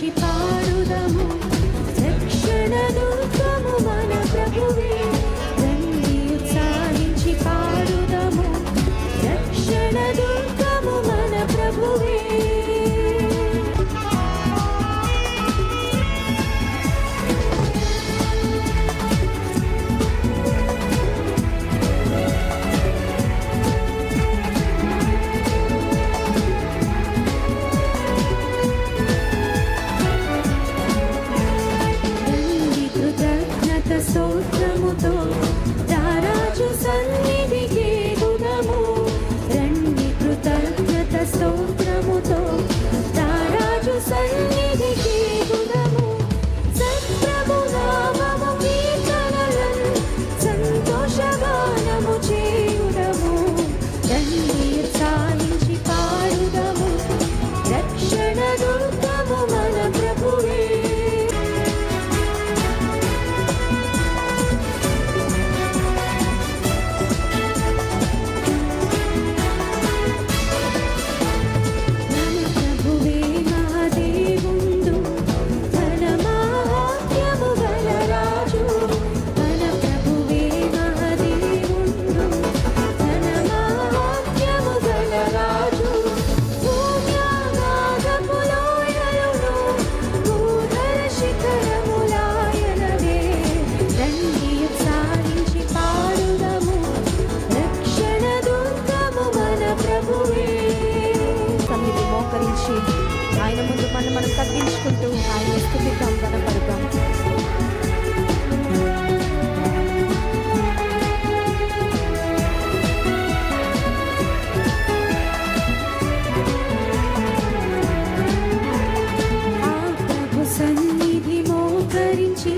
ఉత్సాహించి పాడుదము, రక్షణ దుర్గము మన ప్రభువే. రండి ఉత్సాహించి పాడుదము, రక్షణ దుర్గము మన ప్రభువే. స్తోత్రముతో రారాజు సన్నిధికి ఎగుదము, రండి కృతజ్ఞత స్తోత్రముతో రారాజు సన్నిధికి ఎగుదము. సత్ప్రభు నామము కీర్తనలను సంతోషగానము చేయుదము, రండి ఉత్సాహించి పాడుదము, రక్షణ దుర్గము మన ప్రభువే. ఆయన ముందు మనం తగ్గించుకుంటూ ఆయన స్తుతిద్దాం, కనపడదాం. ఆ ప్రభు సన్నిధి మోకరించి